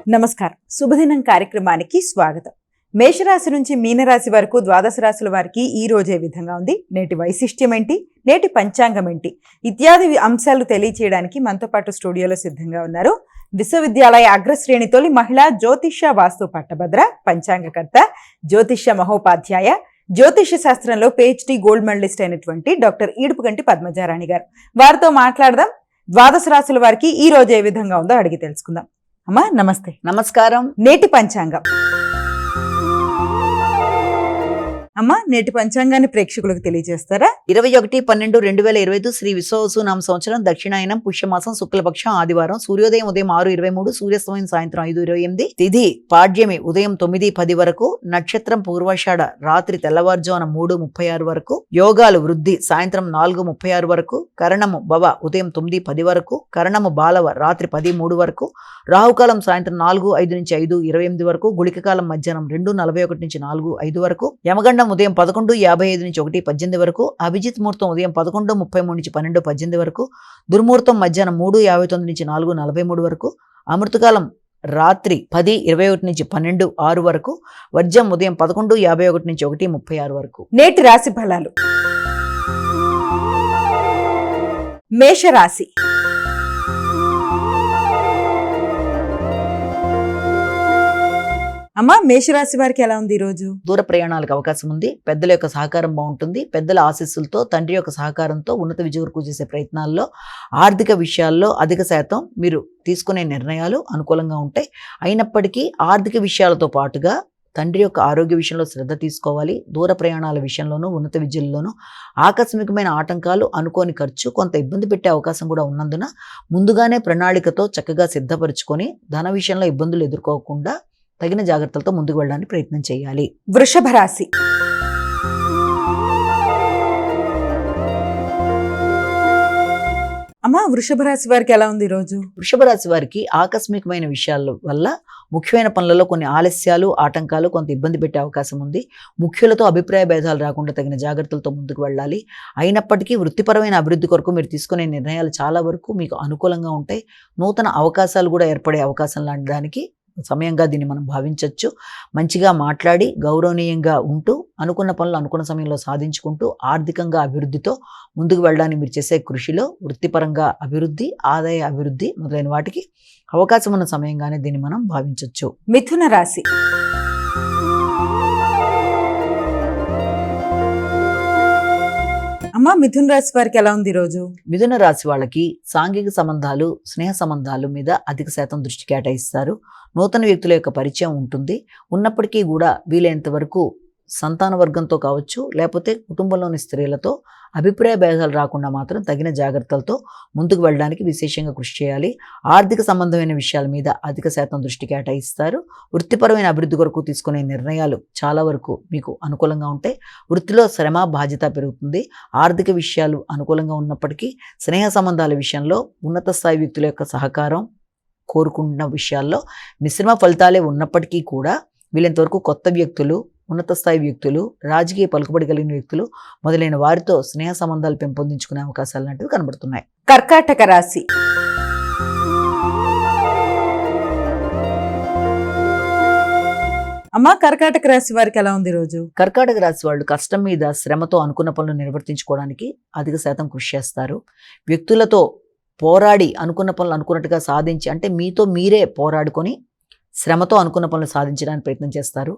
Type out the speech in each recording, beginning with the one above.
నమస్కారం. శుభదినం కార్యక్రమానికి స్వాగతం. మేషరాశి నుంచి మీనరాశి వరకు ద్వాదశ రాశుల వారికి ఈ రోజే విధంగా ఉంది. నేటి వైశిష్ట్యం ఏంటి, నేటి పంచాంగం ఏంటి ఇత్యాది అంశాలు తెలియచేయడానికి మనతో పాటు స్టూడియోలో సిద్ధంగా ఉన్నారు విశ్వవిద్యాలయ అగ్రశ్రేణి తొలి మహిళా జ్యోతిష్య వాస్తు పట్టభద్ర, పంచాంగకర్త, జ్యోతిష్య మహోపాధ్యాయ, జ్యోతిష్య శాస్త్రంలో PhD గోల్డ్ మెడలిస్ట్ అయినటువంటి డాక్టర్ ఈడుపుగంటి పద్మజారాణి గారు. వారితో మాట్లాడదాం. ద్వాదశ రాశుల వారికి ఈ రోజు ఏ విధంగా ఉందో అడిగి తెలుసుకుందాం. అమ్మా నమస్తే. నమస్కారం. నేటి పంచాంగం. అమ్మా నేటి పంచాంగాన్ని ప్రేక్షకులకు తెలియజేస్తారా? 21/12/2025 శ్రీ విశ్వవసునామ సంవత్సరం, దక్షిణాయనం, పుష్యమాసం, శుక్లపక్షం, ఆదివారం. సూర్యోదయం ఉదయం 6:23, సూర్యాస్తమయం సాయంత్రం 5:28, తిథి పాడ్యమి ఉదయం 9:10 వరకు, నక్షత్రం పూర్వాషాఢ రాత్రి తెల్లవారుజామున 3:36 వరకు, యోగాలు వృద్ధి సాయంత్రం 4:36 వరకు, కరణము భవ ఉదయం 9:10 వరకు, కరణము బాలవ రాత్రి 10:03 వరకు, రాహుకాలం సాయంత్రం 4:05 నుంచి 5:28 వరకు, గుళికకాలం మధ్యాహ్నం 2:41 నుంచి 4:05 వరకు, యమగండం ఉదయం 11:55 నుంచి 1:18 వరకు, అభిజిత్ ముహూర్తం ఉదయం 11:33 నుంచి 12:18 వరకు, దుర్ముహూర్తం మధ్యాహ్నం 3:59 నుంచి 4:43 వరకు, అమృతకాలం రాత్రి 10:21 నుంచి 12:06 వరకు, వర్జం ఉదయం 11:51 నుంచి 1:36 వరకు. నేటి రాశి ఫలాలు. మేషరాశి. అమ్మా మేషరాశి వారికి ఎలా ఉంది ఈరోజు? దూర ప్రయాణాలకు అవకాశం ఉంది. పెద్దల యొక్క సహకారం బాగుంటుంది. పెద్దల ఆశీస్సులతో, తండ్రి యొక్క సహకారంతో ఉన్నత విజయం వరకు చేసే ప్రయత్నాల్లో, ఆర్థిక విషయాల్లో అధిక శాతం మీరు తీసుకునే నిర్ణయాలు అనుకూలంగా ఉంటాయి. అయినప్పటికీ ఆర్థిక విషయాలతో పాటుగా తండ్రి యొక్క ఆరోగ్య విషయంలో శ్రద్ధ తీసుకోవాలి. దూర ప్రయాణాల విషయంలోనూ, ఉన్నత విద్యల్లోనూ ఆకస్మికమైన ఆటంకాలు, అనుకోని ఖర్చు, కొంత ఇబ్బంది పెట్టే అవకాశం కూడా ఉన్నందున ముందుగానే ప్రణాళికతో చక్కగా సిద్ధపరచుకొని ధన విషయంలో ఇబ్బందులు ఎదుర్కోకుండా తగిన జాగ్రత్తలతో ముందుకు వెళ్ళడానికి ప్రయత్నం చేయాలి. వృషభ రాశి. అమ్మా వృషభ రాశి వారికి ఎలా ఉంది ఈరోజు? వృషభ రాశి వారికి ఆకస్మికమైన విషయాల వల్ల ముఖ్యమైన పనులలో కొన్ని ఆలస్యాలు, ఆటంకాలు, కొంత ఇబ్బంది పెట్టే అవకాశం ఉంది. ముఖ్యులతో అభిప్రాయ భేదాలు రాకుండా తగిన జాగ్రత్తలతో ముందుకు వెళ్ళాలి. అయినప్పటికీ వృత్తిపరమైన అభివృద్ధి కొరకు మీరు తీసుకునే నిర్ణయాలు చాలా వరకు మీకు అనుకూలంగా ఉంటాయి. నూతన అవకాశాలు కూడా ఏర్పడే అవకాశం లాంటి దానికి సమయంగా దీన్ని మనం భావించవచ్చు. మంచిగా మాట్లాడి గౌరవనీయంగా ఉంటూ అనుకున్న పనులు అనుకున్న సమయంలో సాధించుకుంటూ ఆర్థికంగా అభివృద్ధితో ముందుకు వెళ్ళడానికి మీరు చేసే కృషిలో వృత్తిపరంగా అభివృద్ధి, ఆదాయ అభివృద్ధి మొదలైన వాటికి అవకాశం ఉన్న సమయంగానే దీన్ని మనం భావించవచ్చు. మిథున రాశి. అమ్మా మిథున రాశి వారికి ఎలా ఉంది ఈరోజు? మిథున రాశి వాళ్ళకి సాంఘిక సంబంధాలు, స్నేహ సంబంధాలు మీద అధిక శాతం దృష్టి కేటాయిస్తారు. నూతన వ్యక్తుల యొక్క పరిచయం ఉంటుంది. ఉన్నప్పటికీ కూడా వీలైనంత వరకు సంతాన వర్గంతో కావచ్చు, లేకపోతే కుటుంబంలోని స్త్రీలతో అభిప్రాయ భేదాలు రాకుండా మాత్రం తగిన జాగ్రత్తలతో ముందుకు వెళ్ళడానికి విశేషంగా కృషి చేయాలి. ఆర్థిక సంబంధమైన విషయాల మీద అధిక శాతం దృష్టి కేటాయిస్తారు. వృత్తిపరమైన అభివృద్ధి కొరకు తీసుకునే నిర్ణయాలు చాలా వరకు మీకు అనుకూలంగా ఉంటాయి. వృత్తిలో శ్రమ, బాధ్యత పెరుగుతుంది. ఆర్థిక విషయాలు అనుకూలంగా ఉన్నప్పటికీ స్నేహ సంబంధాల విషయంలో ఉన్నత స్థాయి వ్యక్తుల యొక్క సహకారం కోరుకుంటున్న విషయాల్లో మిశ్రమ ఫలితాలే ఉన్నప్పటికీ కూడా వీళ్ళంతవరకు కొత్త వ్యక్తులు, ఉన్నత స్థాయి వ్యక్తులు, రాజకీయ పలుకుబడి కలిగిన వ్యక్తులు మొదలైన వారితో స్నేహ సంబంధాలు పెంపొందించుకునే అవకాశాలు లాంటివి కనబడుతున్నాయి. కర్కాటక రాశి. అమ్మా కర్కాటక రాశి వారికి ఎలా ఉంది రోజు? కర్కాటక రాశి వాళ్ళు కష్టం మీద శ్రమతో అనుకున్న పనులు నిర్వర్తించుకోవడానికి అధిక శాతం కృషి చేస్తారు. వ్యక్తులతో పోరాడి అనుకున్న పనులు అనుకున్నట్టుగా సాధించి, అంటే మీతో మీరే పోరాడుకొని శ్రమతో అనుకున్న పనులు సాధించడానికి ప్రయత్నం చేస్తారు.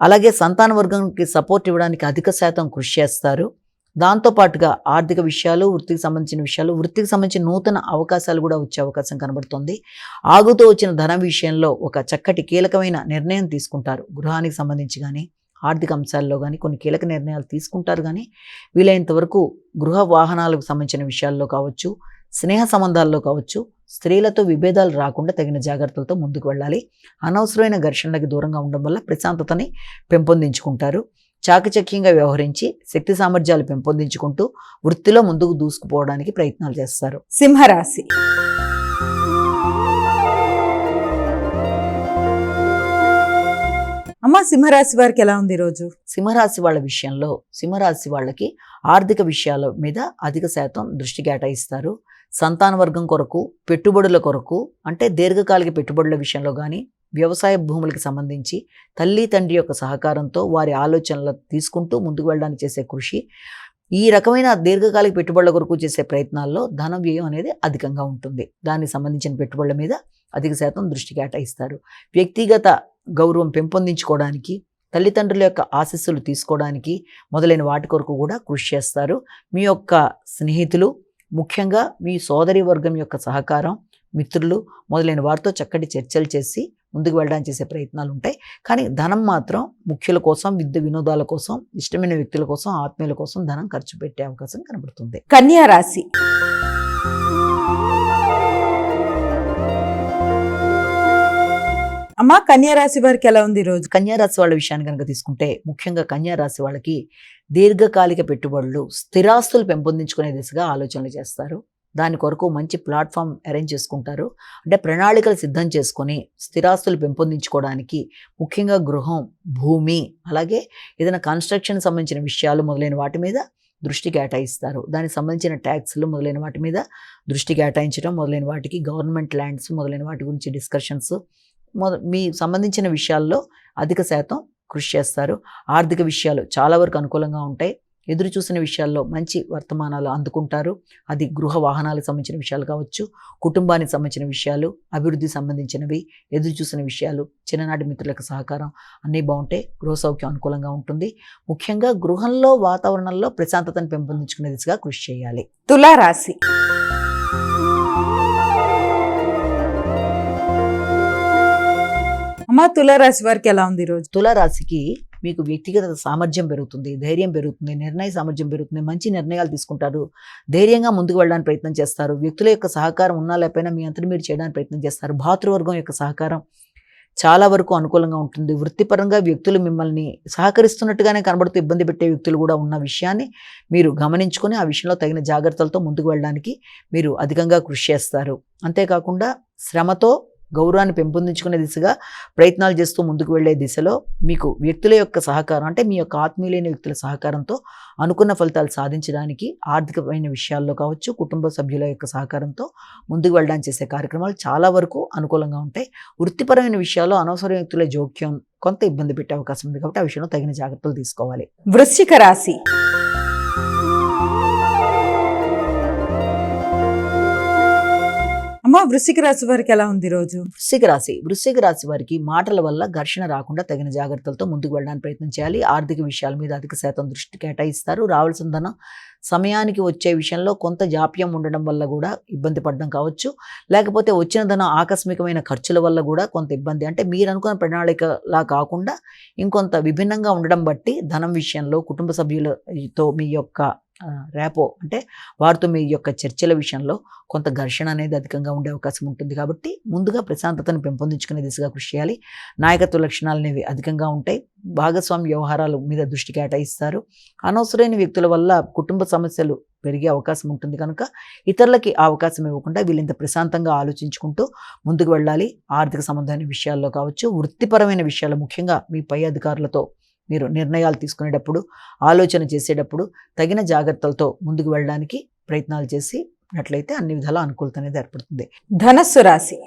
అలాగే సంతాన వర్గానికి సపోర్ట్ ఇవ్వడానికి అధిక శాతం కృషి చేస్తారు. దాంతోపాటుగా ఆర్థిక విషయాలు, వృత్తికి సంబంధించిన విషయాలు, వృత్తికి సంబంధించిన నూతన అవకాశాలు కూడా వచ్చే అవకాశం కనబడుతుంది. ఆగుతూ వచ్చిన ధన విషయంలో ఒక చక్కటి కీలకమైన నిర్ణయం తీసుకుంటారు. గృహానికి సంబంధించి కానీ, ఆర్థిక అంశాల్లో కానీ కొన్ని కీలక నిర్ణయాలు తీసుకుంటారు. కానీ వీలైనంత వరకు గృహ వాహనాలకు సంబంధించిన విషయాల్లో కావచ్చు, స్నేహ సంబంధాల్లో కావచ్చు, స్త్రీలతో విభేదాలు రాకుండా తగిన జాగ్రత్తలతో ముందుకు వెళ్ళాలి. అనవసరమైన ఘర్షణలకు దూరంగా ఉండడం వల్ల ప్రశాంతతని పెంపొందించుకుంటారు. చాకచక్యంగా వ్యవహరించి శక్తి సామర్థ్యాలు పెంపొందించుకుంటూ వృత్తిలో ముందుకు దూసుకుపోవడానికి ప్రయత్నాలు చేస్తారు. సింహరాశి. అమ్మా సింహరాశి వారికి ఎలా ఉంది ఈరోజు? సింహరాశి వాళ్ళ విషయంలో సింహరాశి వాళ్ళకి ఆర్థిక విషయాల మీద అధిక శాతం దృష్టి కేటాయిస్తారు. సంతాన వర్గం కొరకు, పెట్టుబడుల కొరకు, అంటే దీర్ఘకాలిక పెట్టుబడుల విషయంలో కానీ, వ్యవసాయ భూములకు సంబంధించి తల్లి తండ్రి యొక్క సహకారంతో వారి ఆలోచనలు తీసుకుంటూ ముందుకు వెళ్ళడానికి చేసే కృషి, ఈ రకమైన దీర్ఘకాలిక పెట్టుబడుల కొరకు చేసే ప్రయత్నాల్లో ధన వ్యయం అనేది అధికంగా ఉంటుంది. దానికి సంబంధించిన పెట్టుబడుల మీద అధిక శాతం దృష్టి కేటాయిస్తారు. వ్యక్తిగత గౌరవం పెంపొందించుకోవడానికి, తల్లిదండ్రుల యొక్క ఆశీస్సులు తీసుకోవడానికి మొదలైన వాటి కొరకు కూడా కృషి చేస్తారు. మీ యొక్క స్నేహితులు, ముఖ్యంగా మీ సోదరి వర్గం యొక్క సహకారం, మిత్రులు మొదలైన వారితో చక్కటి చర్చలు చేసి ముందుకు వెళ్ళడానికి చేసే ప్రయత్నాలు ఉంటాయి. కానీ ధనం మాత్రం ముఖ్యుల కోసం, విద్య వినోదాల కోసం, ఇష్టమైన వ్యక్తుల కోసం, ఆత్మీయుల కోసం ధనం ఖర్చు పెట్టే అవకాశం కనబడుతుంది. కన్యా రాశి. అమ్మా, కన్యా రాశి వారికి ఎలా ఉంది ఈరోజు? కన్యా రాశి వాళ్ళ విషయాన్ని కనుక తీసుకుంటే, ముఖ్యంగా కన్యా రాశి వాళ్ళకి దీర్ఘకాలిక పెట్టుబడులు, స్థిరాస్తులు పెంపొందించుకునే దిశగా ఆలోచనలు చేస్తారు. దాని కొరకు మంచి ప్లాట్ఫామ్ అరేంజ్ చేసుకుంటారు. అంటే ప్రణాళికలు సిద్ధం చేసుకొని స్థిరాస్తులు పెంపొందించుకోవడానికి, ముఖ్యంగా గృహం, భూమి, అలాగే ఏదైనా కన్స్ట్రక్షన్ సంబంధించిన విషయాలు మొదలైన వాటి మీద దృష్టి కేటాయిస్తారు. దానికి సంబంధించిన ట్యాక్స్లు మొదలైన వాటి మీద దృష్టి కేటాయించడం, మొదలైన వాటికి గవర్నమెంట్ ల్యాండ్స్ మొదలైన వాటి గురించి డిస్కషన్స్, మీ సంబంధించిన విషయాల్లో అధిక శాతం కృషి చేస్తారు. ఆర్థిక విషయాలు చాలా వరకు అనుకూలంగా ఉంటాయి. ఎదురు చూసిన విషయాల్లో మంచి వర్తమానాలు అందుకుంటారు. అది గృహ వాహనాలకు సంబంధించిన విషయాలు కావచ్చు, కుటుంబానికి సంబంధించిన విషయాలు, అభివృద్ధికి సంబంధించినవి, ఎదురు చూసిన విషయాలు, చిన్ననాటి మిత్రులకు సహకారం అన్నీ బాగుంటాయి. గృహ సౌఖ్యం అనుకూలంగా ఉంటుంది. ముఖ్యంగా గృహంలో వాతావరణంలో ప్రశాంతతను పెంపొందించుకునే దిశగా కృషి చేయాలి. తులారాశి. అమ్మా, తులారాశి వారికి ఎలా ఉంది ఈరోజు? తులారాశికి మీకు వ్యక్తిగత సామర్థ్యం పెరుగుతుంది, ధైర్యం పెరుగుతుంది, నిర్ణయ సామర్థ్యం పెరుగుతుంది, మంచి నిర్ణయాలు తీసుకుంటారు, ధైర్యంగా ముందుకు వెళ్ళడానికి ప్రయత్నం చేస్తారు. వ్యక్తుల యొక్క సహకారం ఉన్నా లేకపోయినా మీ అంతటి మీరు చేయడానికి ప్రయత్నం చేస్తారు. భాతృవర్గం యొక్క సహకారం చాలా వరకు అనుకూలంగా ఉంటుంది. వృత్తిపరంగా వ్యక్తులు మిమ్మల్ని సహకరిస్తున్నట్టుగానే కనబడుతూ ఇబ్బంది పెట్టే వ్యక్తులు కూడా ఉన్న విషయాన్ని మీరు గమనించుకొని ఆ విషయంలో తగిన జాగ్రత్తలతో ముందుకు వెళ్ళడానికి మీరు అధికంగా కృషి చేస్తారు. అంతేకాకుండా శ్రమతో గౌరవాన్ని పెంపొందించుకునే దిశగా ప్రయత్నాలు చేస్తూ ముందుకు వెళ్లే దిశలో మీకు వ్యక్తుల యొక్క సహకారం, అంటే మీ యొక్క ఆత్మీయులైన వ్యక్తుల సహకారంతో అనుకున్న ఫలితాలు సాధించడానికి, ఆర్థికమైన విషయాల్లో కావచ్చు, కుటుంబ సభ్యుల యొక్క సహకారంతో ముందుకు వెళ్ళడానికి చేసే కార్యక్రమాలు చాలా వరకు అనుకూలంగా ఉంటాయి. వృత్తిపరమైన విషయాల్లో అనవసర వ్యక్తుల జోక్యం కొంత ఇబ్బంది పెట్టే అవకాశం ఉంది కాబట్టి ఆ విషయంలో తగిన జాగ్రత్తలు తీసుకోవాలి. వృశ్చిక రాశి. అమ్మా, వృశ్చిక రాశి వారికి ఎలా ఉంది రోజు? వృశ్చిక రాశి వారికి మాటల వల్ల ఘర్షణ రాకుండా తగిన జాగ్రత్తలతో ముందుకు వెళ్ళడానికి ప్రయత్నం చేయాలి. ఆర్థిక విషయాల మీద అధిక శాతం దృష్టి కేటాయిస్తారు. రావాల్సిన ధనం సమయానికి వచ్చే విషయంలో కొంత జాప్యం ఉండడం వల్ల కూడా ఇబ్బంది పడడం కావచ్చు, లేకపోతే వచ్చిన ధనం ఆకస్మికమైన ఖర్చుల వల్ల కూడా కొంత ఇబ్బంది, అంటే మీరు అనుకున్న ప్రణాళికలా కాకుండా ఇంకొంత విభిన్నంగా ఉండడం బట్టి ధనం విషయంలో కుటుంబ సభ్యులతో మీ యొక్క ర్యాపో, అంటే వారితో మీ యొక్క చర్చల విషయంలో కొంత ఘర్షణ అనేది అధికంగా ఉండే అవకాశం ఉంటుంది. కాబట్టి ముందుగా ప్రశాంతతను పెంపొందించుకునే దిశగా కృషి చేయాలి. నాయకత్వ లక్షణాలు అనేవి అధికంగా ఉంటాయి. భాగస్వామ్య వ్యవహారాల మీద దృష్టి కేటాయిస్తారు. అనవసరమైన వ్యక్తుల వల్ల కుటుంబ సమస్యలు పెరిగే అవకాశం ఉంటుంది కనుక ఇతరులకి ఆ అవకాశం ఇవ్వకుండా వీళ్ళంత ప్రశాంతంగా ఆలోచించుకుంటూ ముందుకు వెళ్ళాలి. ఆర్థిక సంబంధమైన విషయాల్లో కావచ్చు, వృత్తిపరమైన విషయాలు, ముఖ్యంగా మీ పై అధికారులతో మీరు నిర్ణయాలు తీసుకునేటప్పుడు, ఆలోచన చేసేటప్పుడు తగిన జాగ్రత్తలతో ముందుకు వెళ్ళడానికి ప్రయత్నాలు చేసినట్లయితే అన్ని విధాల అనుకూలత అనేది ఏర్పడుతుంది. ధనస్సు రాశి.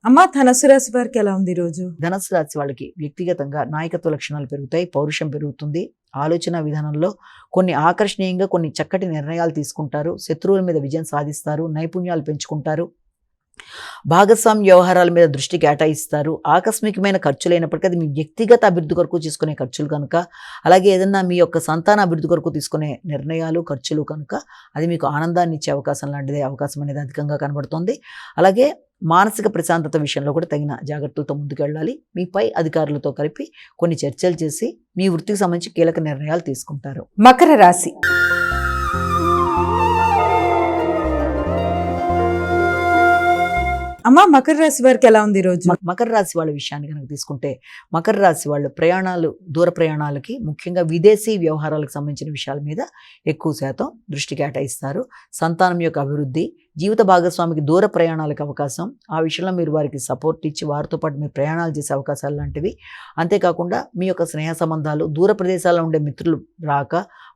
అమ్మా, ధనస్సు రాశి వారికి ఎలా ఉంది ఈరోజు? ధనస్సు రాశి వాళ్ళకి వ్యక్తిగతంగా నాయకత్వ లక్షణాలు పెరుగుతాయి, పౌరుషం పెరుగుతుంది. ఆలోచన విధానంలో కొన్ని ఆకర్షణీయంగా కొన్ని చక్కటి నిర్ణయాలు తీసుకుంటారు. శత్రువుల మీద విజయం సాధిస్తారు. నైపుణ్యాలు పెంచుకుంటారు. భాగస్వామ్య వ్యవహారాల మీద దృష్టి కేటాయిస్తారు. ఆకస్మికమైన ఖర్చులైనప్పటికీ అది మీ వ్యక్తిగత అభివృద్ధి కొరకు తీసుకునే ఖర్చులు కనుక, అలాగే ఏదన్నా మీ యొక్క సంతాన అభివృద్ధి కొరకు తీసుకునే నిర్ణయాలు, ఖర్చులు కనుక అది మీకు ఆనందాన్ని ఇచ్చే అవకాశం లాంటిదే, అవకాశం అనేది అధికంగా కనబడుతుంది. అలాగే మానసిక ప్రశాంతత విషయంలో కూడా తగిన జాగ్రత్తలతో ముందుకు వెళ్ళాలి. మీ పై అధికారులతో కలిపి కొన్ని చర్చలు చేసి మీ వృత్తికి సంబంధించి కీలక నిర్ణయాలు తీసుకుంటారు. మకర రాశి. అమ్మా, మకర రాశి వారికి ఎలా ఉంది ఈరోజు? మకర రాశి వాళ్ళ విషయాన్ని కనుక తీసుకుంటే, మకర రాశి వాళ్ళు ప్రయాణాలు, దూర ప్రయాణాలకి, ముఖ్యంగా విదేశీ వ్యవహారాలకు సంబంధించిన విషయాల మీద ఎక్కువ శాతం దృష్టి కేటాయిస్తారు. సంతానం యొక్క అభివృద్ధి, జీవిత భాగస్వామికి దూర ప్రయాణాలకు అవకాశం, ఆ విషయంలో మీరు వారికి సపోర్ట్ ఇచ్చి వారితో పాటు మీరు ప్రయాణాలు చేసే అవకాశాలు లాంటివి. అంతేకాకుండా మీ యొక్క స్నేహ సంబంధాలు, దూర ప్రదేశాల్లో ఉండే మిత్రులు రాక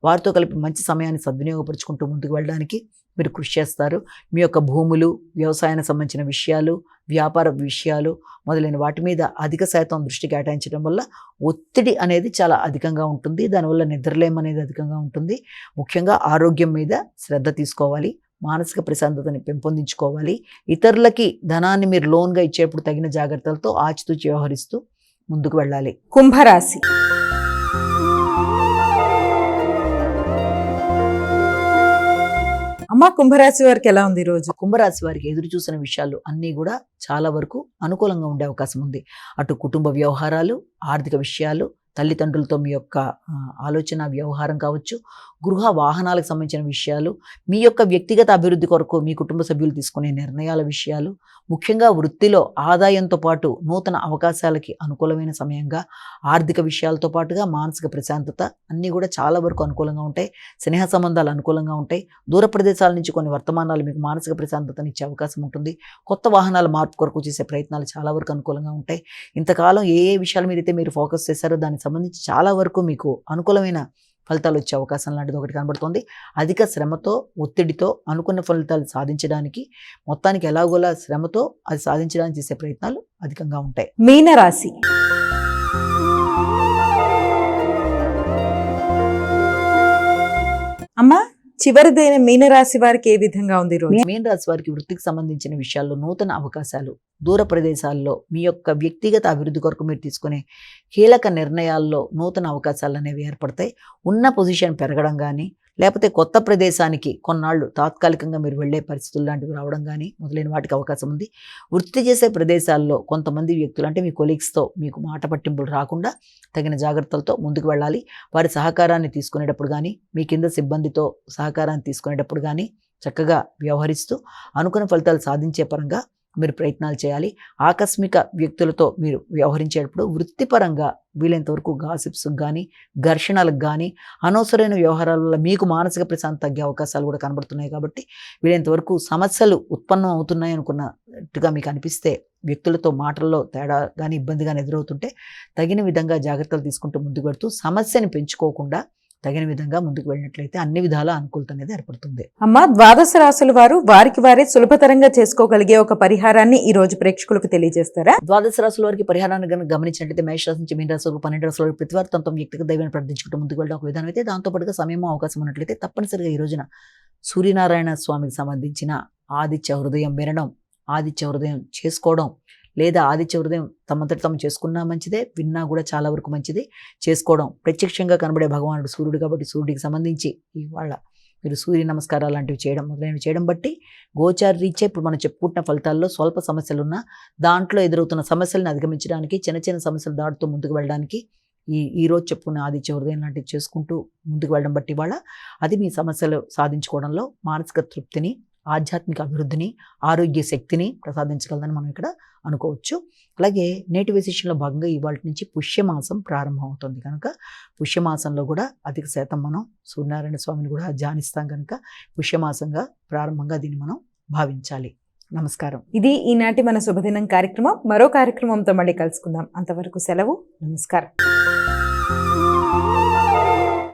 వారితో కలిపి మంచి సమయాన్ని సద్వినియోగపరుచుకుంటూ ముందుకు వెళ్ళడానికి మీరు కృషి చేస్తారు. మీ యొక్క భూములు, వ్యవసాయానికి సంబంధించిన విషయాలు, వ్యాపార విషయాలు మొదలైన వాటి మీద అధిక శాతం దృష్టి కేటాయించడం వల్ల ఒత్తిడి అనేది చాలా అధికంగా ఉంటుంది. దానివల్ల నిద్రలేం అనేది అధికంగా ఉంటుంది. ముఖ్యంగా ఆరోగ్యం మీద శ్రద్ధ తీసుకోవాలి, మానసిక ప్రశాంతతని పెంపొందించుకోవాలి. ఇతరులకి ధనాన్ని మీరు లోన్గా ఇచ్చేప్పుడు తగిన జాగ్రత్తలతో ఆచితూచి వ్యవహరిస్తూ ముందుకు వెళ్ళాలి. కుంభరాశి. అమ్మ, కుంభరాశి వారికి ఎలా ఉంది ఈ రోజు? కుంభరాశి వారికి ఎదురు చూసిన విషయాలు అన్నీ కూడా చాలా వరకు అనుకూలంగా ఉండే అవకాశం ఉంది. అటు కుటుంబ వ్యవహారాలు, ఆర్థిక విషయాలు, తల్లిదండ్రులతో మీ యొక్క ఆలోచన వ్యవహారం కావచ్చు, గృహ వాహనాలకు సంబంధించిన విషయాలు, మీ యొక్క వ్యక్తిగత అభివృద్ధి కొరకు మీ కుటుంబ సభ్యులు తీసుకునే నిర్ణయాల విషయాలు, ముఖ్యంగా వృత్తిలో ఆదాయంతో పాటు నూతన అవకాశాలకి అనుకూలమైన సమయంగా, ఆర్థిక విషయాలతో పాటుగా మానసిక ప్రశాంతత అన్నీ కూడా చాలా వరకు అనుకూలంగా ఉంటాయి. స్నేహ సంబంధాలు అనుకూలంగా ఉంటాయి. దూర ప్రదేశాల నుంచి కొన్ని వర్తమానాలు మీకు మానసిక ప్రశాంతతని ఇచ్చే అవకాశం ఉంటుంది. కొత్త వాహనాల మార్పు కొరకు చేసే ప్రయత్నాలు చాలా వరకు అనుకూలంగా ఉంటాయి. ఇంతకాలం ఏ ఏ విషయాల మీద అయితే మీరు ఫోకస్ చేశారో దానికి సంబంధించి చాలా వరకు మీకు అనుకూలమైన ఫలితాలు వచ్చే అవకాశం లాంటిది ఒకటి కనబడుతుంది. అధిక శ్రమతో, ఒత్తిడితో అనుకున్న ఫలితాలు సాధించడానికి, మొత్తానికి ఎలాగోలా శ్రమతో అది సాధించడానికి చేసే ప్రయత్నాలు అధికంగా ఉంటాయి. మీనరాశి. అమ్మా, చివరిదైన మీనరాశి వారికి ఏ విధంగా ఉంది ఈ రోజు? మీన రాశి వారికి వృత్తికి సంబంధించిన విషయాల్లో నూతన అవకాశాలు, దూర ప్రదేశాల్లో మీ యొక్క వ్యక్తిగత అభివృద్ధి కొరకు మీరు తీసుకునే కీలక నిర్ణయాల్లో నూతన అవకాశాలు అనేవి ఏర్పడతాయి. ఉన్న పొజిషన్ పెరగడం కానీ, లేకపోతే కొత్త ప్రదేశానికి కొన్నాళ్ళు తాత్కాలికంగా మీరు వెళ్ళే పరిస్థితులు లాంటివి రావడం కానీ మొదలైన వాటికి అవకాశం ఉంది. వృత్తి చేసే ప్రదేశాల్లో కొంతమంది వ్యక్తులు, అంటే మీ కొలీగ్స్తో మీకు మాట పట్టింపులు రాకుండా తగిన జాగ్రత్తలతో ముందుకు వెళ్ళాలి. వారి సహకారాన్ని తీసుకునేటప్పుడు కానీ, మీ కింద సిబ్బందితో సహకారాన్ని తీసుకునేటప్పుడు కానీ చక్కగా వ్యవహరిస్తూ అనుకున్న ఫలితాలు సాధించే పరంగా మీరు ప్రయత్నాలు చేయాలి. ఆకస్మిక వ్యక్తులతో మీరు వ్యవహరించేటప్పుడు వృత్తిపరంగా వీలైనంత వరకు గాసిప్స్ కానీ, ఘర్షణలకు కానీ, అనవసరమైన వ్యవహారాల వల్ల మీకు మానసిక ప్రశాంతత తగ్గే అవకాశాలు కూడా కనబడుతున్నాయి. కాబట్టి వీలైనంత వరకు సమస్యలు ఉత్పన్నం అవుతున్నాయి అనుకున్నట్టుగా మీకు అనిపిస్తే, వ్యక్తులతో మాటల్లో తేడా కానీ ఇబ్బంది కానీ ఎదురవుతుంటే తగిన విధంగా జాగ్రత్తలు తీసుకుంటూ ముందుకు పెడుతూ సమస్యని పెంచుకోకుండా తగిన విధంగా ముందుకు వెళ్ళినట్లయితే అన్ని విధాల అనుకూలత అనేది ఏర్పడుతుంది. అమ్మ, ద్వాదశ రాశుల వారు వారికి వారే సులభతరంగా చేసుకోగలిగే ఒక పరిహారాన్ని ఈ రోజు ప్రేక్షకులకు తెలియజేస్తారా? ద్వాదశ రాశుల వారికి పరిహారాన్ని కనుక గమనించినట్లయితే మేషరాశి నుంచి మీన రాశి వరకు 12 రాశుల వారికి ప్రతి వారు తమ వ్యక్తిగత దైవాన్ని ప్రార్థించుకుంటూ ముందుకు వెళ్ళడం ఒక విధానం అయితే, దాంతోపాటుగా సమయం అవకాశం ఉన్నట్లయితే తప్పనిసరిగా ఈ రోజున సూర్యనారాయణ స్వామికి సంబంధించిన ఆదిత్య హృదయం వినడం, ఆదిత్య హృదయం చేసుకోవడం, లేదా ఆదిత్య హృదయం తమంతట తాము చేసుకున్నా మంచిదే, విన్నా కూడా చాలా వరకు మంచిది. చేసుకోవడం, ప్రత్యక్షంగా కనబడే భగవానుడు సూర్యుడు కాబట్టి సూర్యుడికి సంబంధించి ఇవాళ మీరు సూర్య నమస్కారాలు లాంటివి చేయడం మొదలైనవి చేయడం బట్టి గోచార రీత్యా ఇప్పుడు మనం చెప్పుకుంటున్న ఫలితాల్లో స్వల్ప సమస్యలున్నా దాంట్లో ఎదురవుతున్న సమస్యలను అధిగమించడానికి, చిన్న చిన్న సమస్యలు దాటుతూ ముందుకు వెళ్ళడానికి ఈ రోజు చెప్పుకున్న ఆదిత్య హృదయం లాంటివి చేసుకుంటూ ముందుకు వెళ్ళడం బట్టి వాళ్ళ అది మీ సమస్యలు సాధించుకోవడంలో మానసిక తృప్తిని, ఆధ్యాత్మిక అభివృద్ధిని, ఆరోగ్య శక్తిని ప్రసాదించగలదని మనం ఇక్కడ అనుకోవచ్చు. అలాగే నేటి విశేషంలో భాగంగా ఇవాళ నుంచి పుష్యమాసం ప్రారంభం అవుతుంది కనుక పుష్యమాసంలో కూడా అధిక శాతం మనం సూర్యనారాయణ స్వామిని కూడా ధ్యానిస్తాం కనుక పుష్యమాసంగా ప్రారంభంగా దీన్ని మనం భావించాలి. నమస్కారం. ఇది ఈనాటి మన శుభదినం కార్యక్రమం. మరో కార్యక్రమంతో మళ్ళీ కలుసుకుందాం. అంతవరకు సెలవు. నమస్కారం.